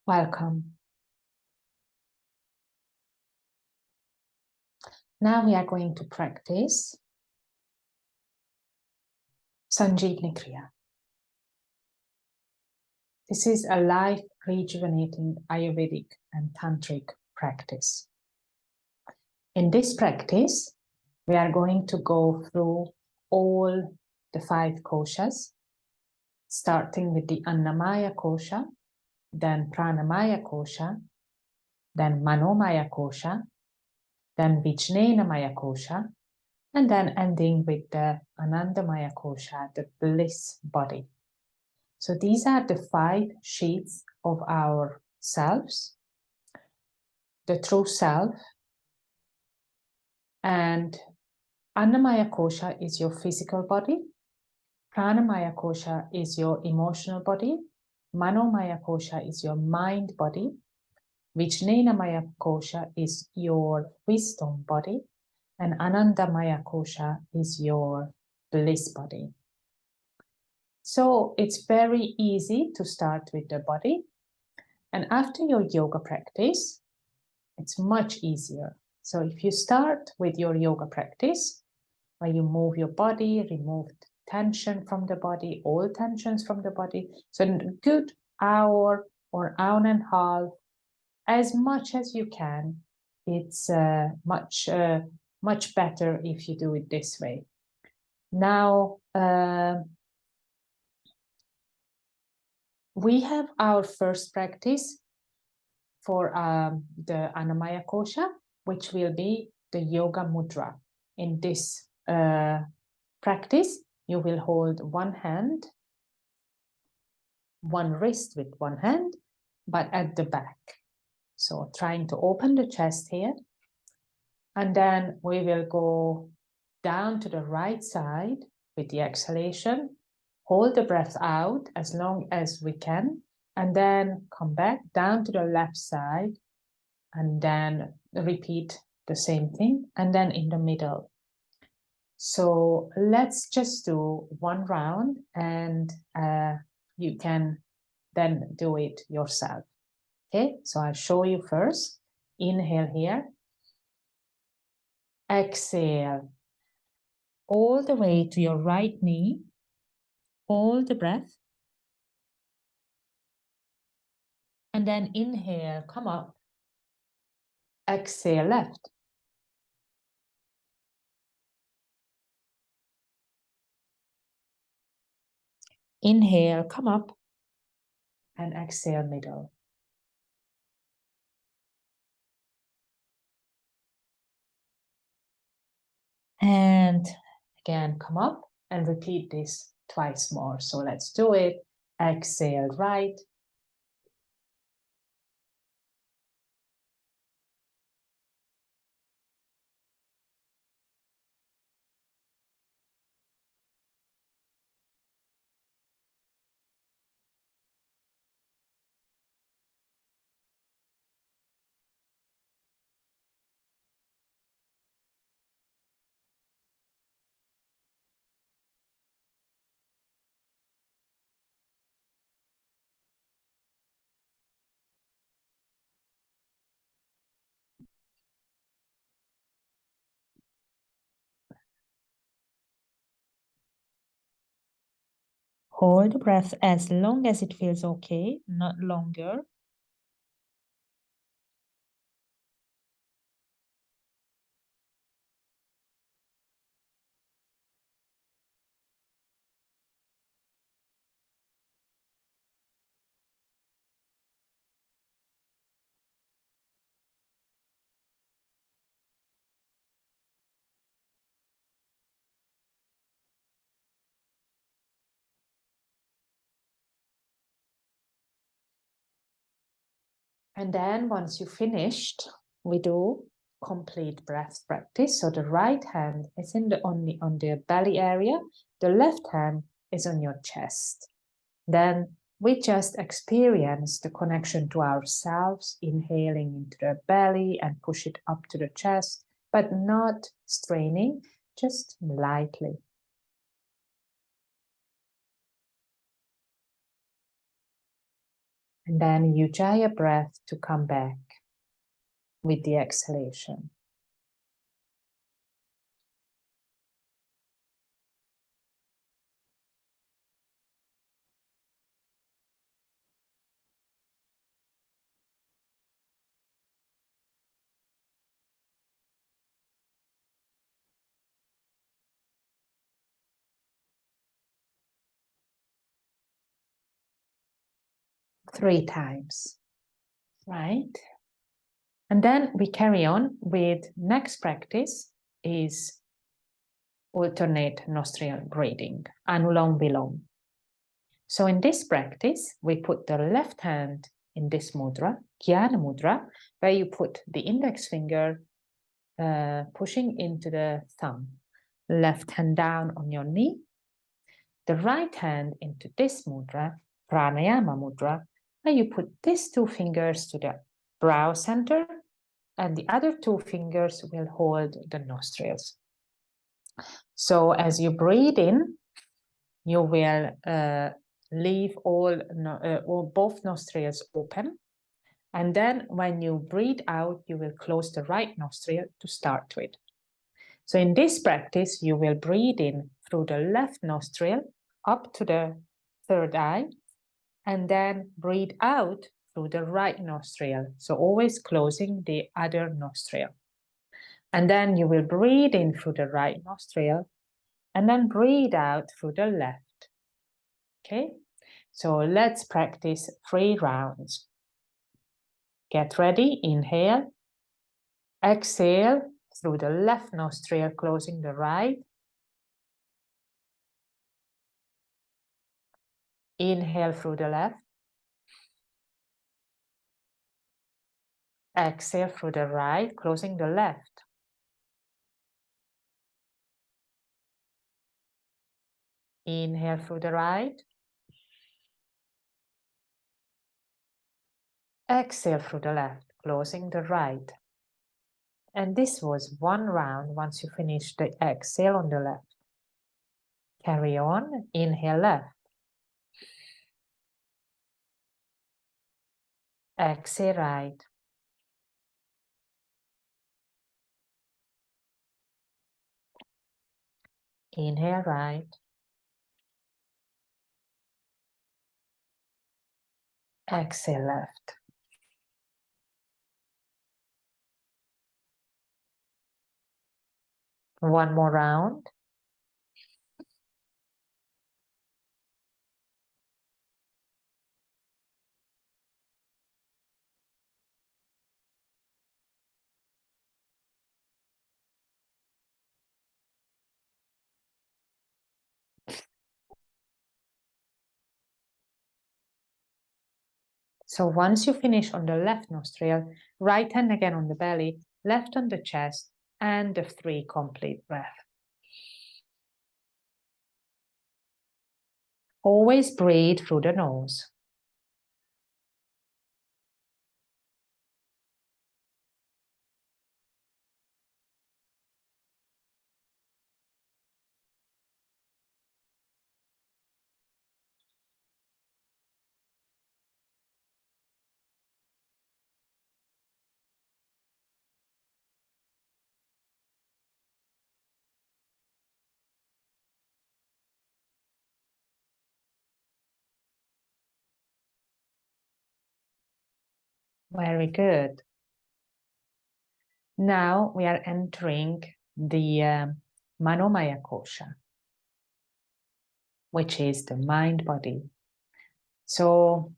Welcome. Now we are going to practice Sanjeevani Kriya. This is a life rejuvenating Ayurvedic and Tantric practice. In this practice, we are going to go through all the 5 koshas, starting with the Annamaya kosha, then Pranamaya kosha, then Manomaya kosha, then Vijnanamaya kosha, and then ending with the Anandamaya kosha, the bliss body. So these are the 5 sheets of our selves, the true self, and Annamaya kosha is your physical body, Pranamaya kosha is your emotional body, Manomaya kosha is your mind body, Vijnanamaya kosha is your wisdom body, and Anandamaya kosha is your bliss body. So it's very easy to start with the body, and after your yoga practice, it's much easier. So if you start with your yoga practice, where you move your body, remove tension from the body, all tensions from the body, so in a good hour or hour and a half, as much as you can, it's much better if you do it this way. Now, we have our first practice for the Annamaya kosha, which will be the yoga mudra. In this practice, you will hold one hand, one wrist with one hand, but at the back. So trying to open the chest here. And then we will go down to the right side with the exhalation. Hold the breath out as long as we can, and then come back down to the left side, and then repeat the same thing, and then in the middle. So let's just do one round, and you can then do it yourself. Okay, so I'll show you first. Inhale here. Exhale all the way to your right knee. Hold the breath. And then inhale, come up. Exhale left. Inhale, come up. And exhale middle. And again, come up and repeat this twice more. So let's do it. Exhale right. Hold the breath as long as it feels okay, not longer. And then once you finished, we do complete breath practice. So the right hand is on the belly area. The left hand is on your chest. Then we just experience the connection to ourselves, inhaling into the belly and push it up to the chest, but not straining, just lightly. And then Ujjayi breath to come back with the exhalation. Three times, right? And then we carry on with next practice is alternate nostril breathing, Anulom Vilom. So in this practice, we put the left hand in this mudra, Jnana mudra, where you put the index finger pushing into the thumb, left hand down on your knee, the right hand into this mudra, pranayama mudra, where you put these two fingers to the brow center, and the other two fingers will hold the nostrils. So as you breathe in, you will leave both nostrils open. And then when you breathe out, you will close the right nostril to start with. So in this practice, you will breathe in through the left nostril up to the third eye, and then breathe out through the right nostril. So always closing the other nostril. And then you will breathe in through the right nostril, and then breathe out through the left. Okay, so let's practice 3 rounds. Get ready, inhale, exhale through the left nostril, closing the right. Inhale through the left. Exhale through the right, closing the left. Inhale through the right. Exhale through the left, closing the right. And this was 1 round. Once you finish the exhale on the left, carry on. Inhale left. Exhale right. Inhale right. Exhale left. One more round. So once you finish on the left nostril, right hand again on the belly, left on the chest, and the 3 complete breaths. Always breathe through the nose. Very good. Now we are entering the Manomaya Kosha, which is the mind body. So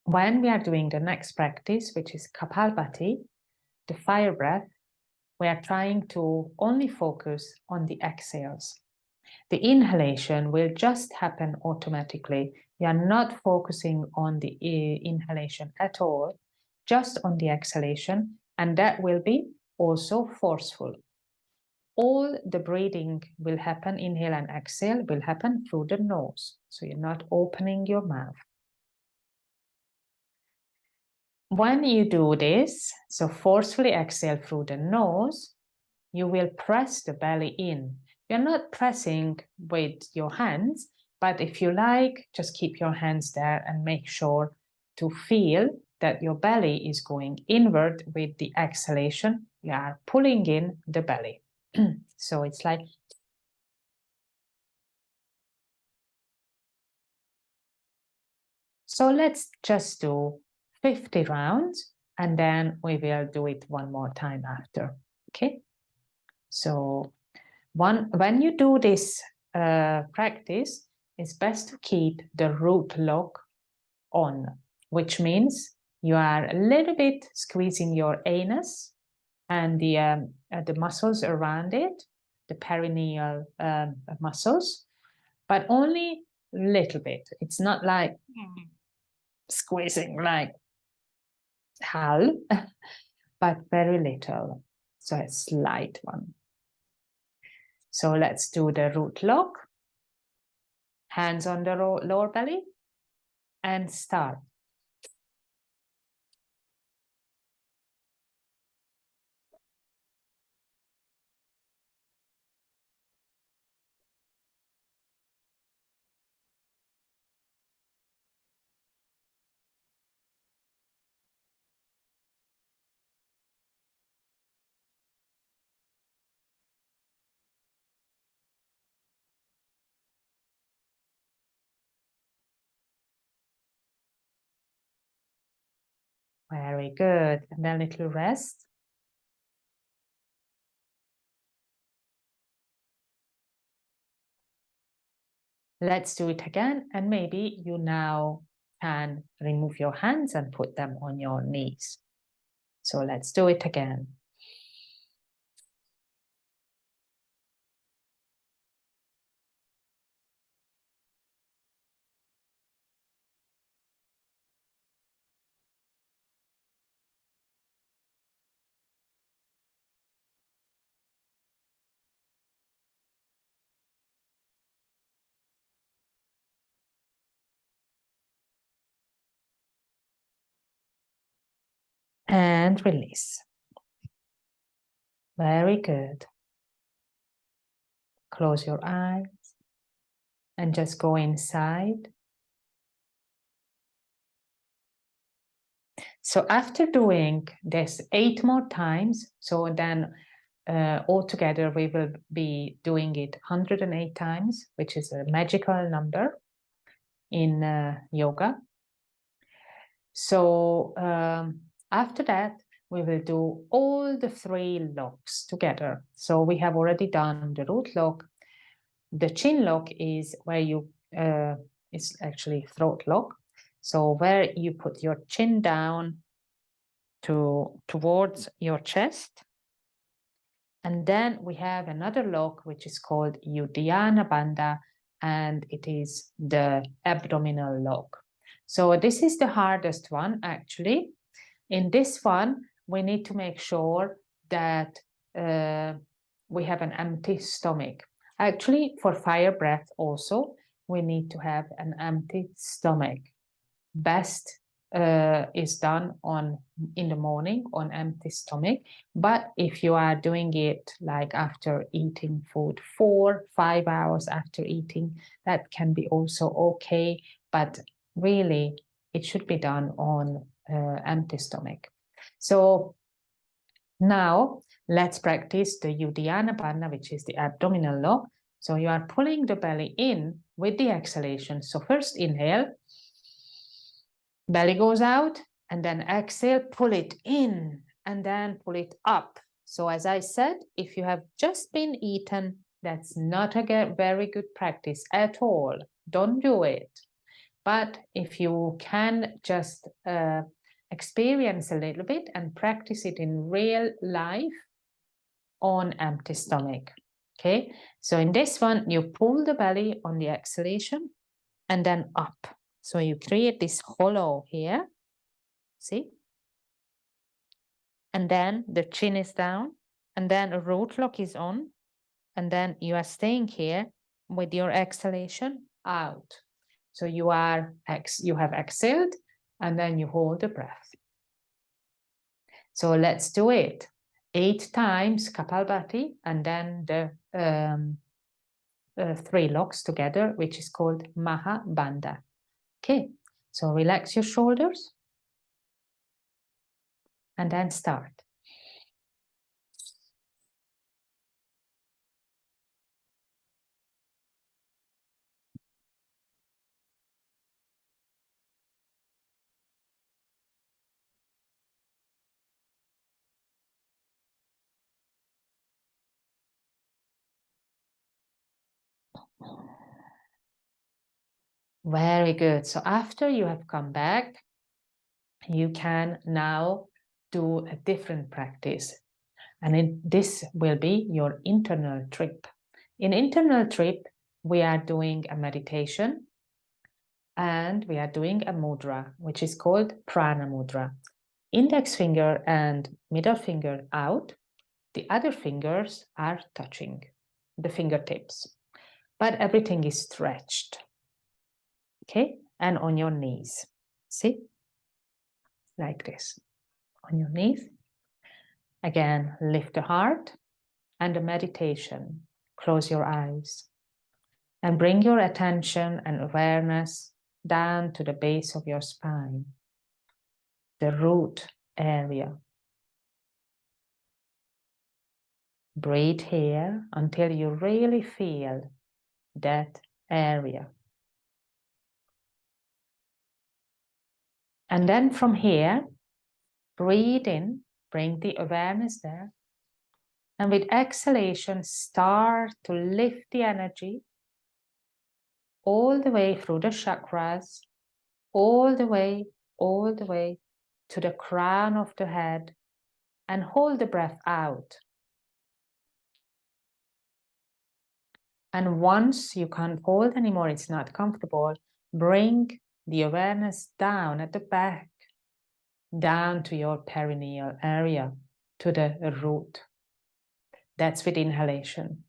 when we are doing the next practice, which is Kapalbhati, the fire breath, we are trying to only focus on the exhales. The inhalation will just happen automatically. We are not focusing on the inhalation at all, just on the exhalation, and that will be also forceful. All the breathing will happen, inhale and exhale, will happen through the nose. So you're not opening your mouth. When you do this, so forcefully exhale through the nose, you will press the belly in. You're not pressing with your hands, but if you like, just keep your hands there and make sure to feel that your belly is going inward with the exhalation. You are pulling in the belly. So it's like, so let's just do 50 rounds and then we will do it one more time after. Okay, so when you do this practice, it's best to keep the root lock on, which means you are a little bit squeezing your anus and the muscles around it, the perineal muscles, but only a little bit. It's not like squeezing like hell, but very little. So a slight one. So let's do the root lock. Hands on the lower belly and start. Very good. And then a little rest. Let's do it again. And maybe you now can remove your hands and put them on your knees. So let's do it again. And release. Very good. Close your eyes and just go inside. So after doing this 8 more times, so then altogether we will be doing it 108 times, which is a magical number in yoga. So after that, we will do all the 3 locks together. So we have already done the root lock. The chin lock is where you, it's actually throat lock. So where you put your chin down towards your chest. And then we have another lock, which is called Uddiyana Bandha, and it is the abdominal lock. So this is the hardest one, actually. In this one, we need to make sure that we have an empty stomach. Actually, for fire breath also, we need to have an empty stomach. Best is done in the morning on empty stomach, but if you are doing it like after eating food, 4-5 hours after eating, that can be also okay, but really it should be done on empty stomach. So now let's practice the Uddiyana Bandha, which is the abdominal lock. So you are pulling the belly in with the exhalation. So first inhale, belly goes out, and then exhale, pull it in, and then pull it up. So as I said, if you have just been eaten, that's not a very good practice at all. Don't do it. But if you can just experience a little bit and practice it in real life on empty stomach. Okay, so in this one, you pull the belly on the exhalation and then up. So you create this hollow here, see? And then the chin is down, and then a root lock is on, and then you are staying here with your exhalation out. So you have exhaled, and then you hold the breath. So let's do it. 8 times Kapalbhati, and then the 3 locks together, which is called Maha Bandha. Okay, So relax your shoulders and then start. Very good. So after you have come back, you can now do a different practice. And this will be your internal trip. In internal trip, we are doing a meditation and we are doing a mudra, which is called prana mudra. Index finger and middle finger out. The other fingers are touching the fingertips, but everything is stretched. Okay, and on your knees. See, like this, on your knees. Again, lift the heart and the meditation. Close your eyes and bring your attention and awareness down to the base of your spine, the root area. Breathe here until you really feel that area. And then from here, breathe in, bring the awareness there. And with exhalation, start to lift the energy all the way through the chakras, all the way to the crown of the head, and hold the breath out. And once you can't hold anymore, it's not comfortable, bring the awareness down at the back, down to your perineal area, to the root. That's with inhalation.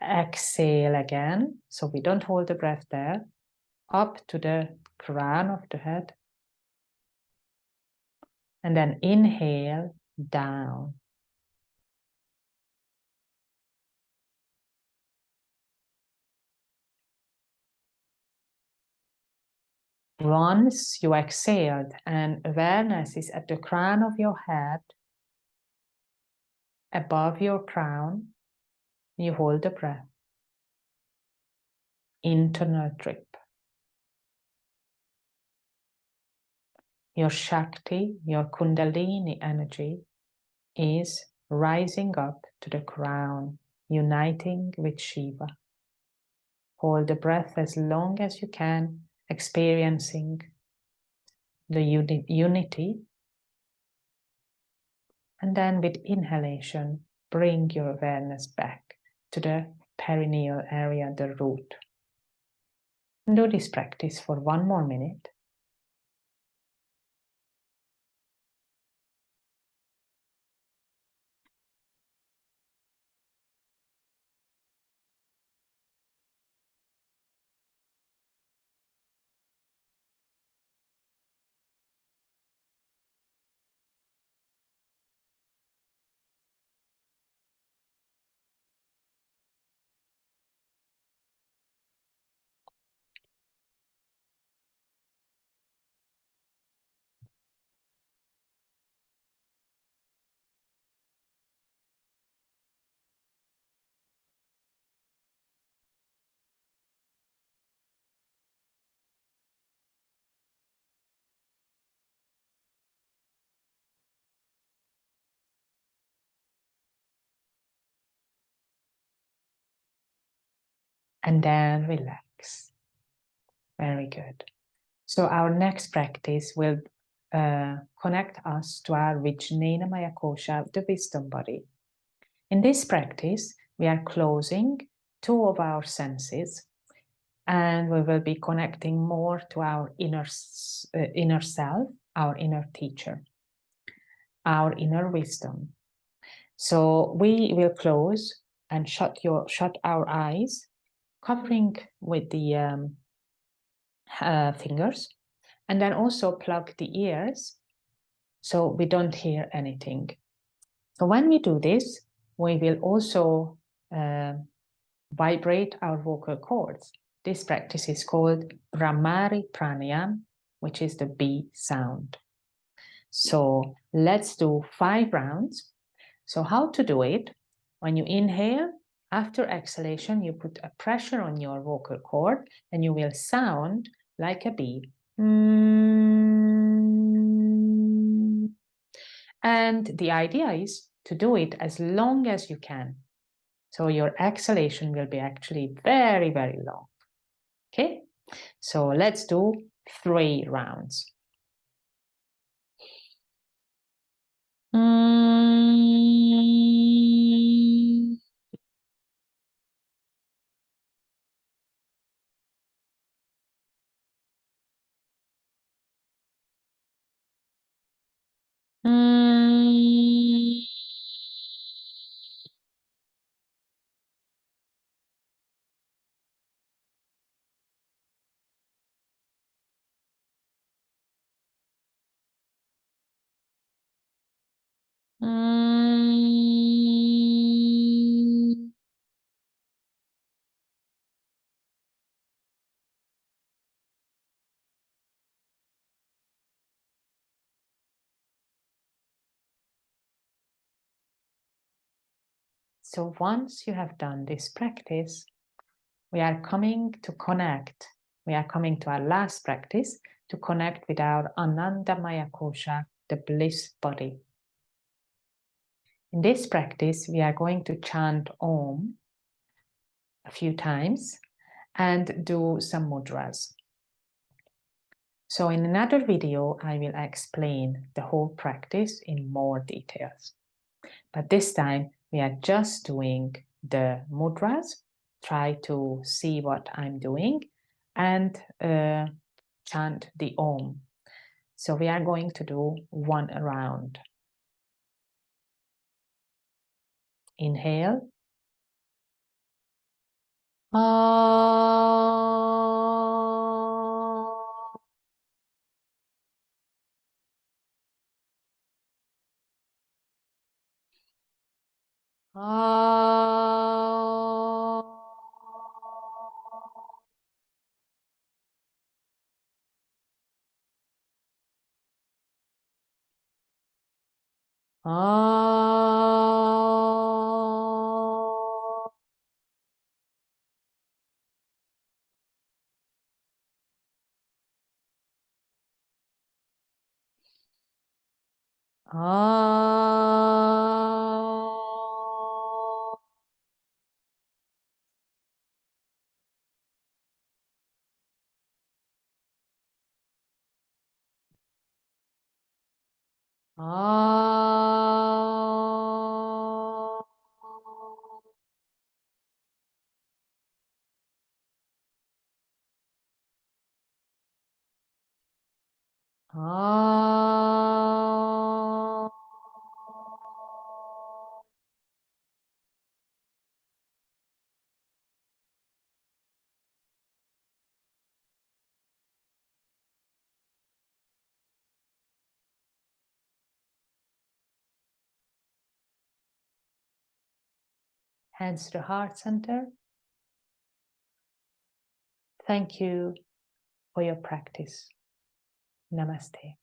Exhale again, so we don't hold the breath there, up to the crown of the head. And then inhale, down. Once you exhaled and awareness is at the crown of your head, above your crown, you hold the breath. Internal trip. Your Shakti, your Kundalini energy is rising up to the crown, uniting with Shiva. Hold the breath as long as you can, experiencing the unity. And then with inhalation, bring your awareness back to the perineal area, the root. And do this practice for 1 more minute. And then relax. Very good. So our next practice will connect us to our Vijnana Maya Kosha, the wisdom body. In this practice, we are closing 2 of our senses, and we will be connecting more to our inner self, our inner teacher, our inner wisdom. So we will close and shut our eyes, covering with the fingers, and then also plug the ears so we don't hear anything. So when we do this, we will also vibrate our vocal cords. This practice is called Bhramari Pranayama, which is the B sound. So let's do 5 rounds. So how to do it? When you inhale, after exhalation, you put a pressure on your vocal cord and you will sound like a bee. And the idea is to do it as long as you can. So your exhalation will be actually very, very long. Okay, so let's do 3 rounds. So once you have done this practice, we are coming to connect. We are coming to our last practice to connect with our Anandamaya Kosha, the bliss body. In this practice, we are going to chant Om a few times and do some mudras. So in another video, I will explain the whole practice in more details. But this time, we are just doing the mudras. Try to see what I'm doing and chant the Om. So we are going to do 1 round. Inhale. Hands to heart center. Thank you for your practice. Namaste.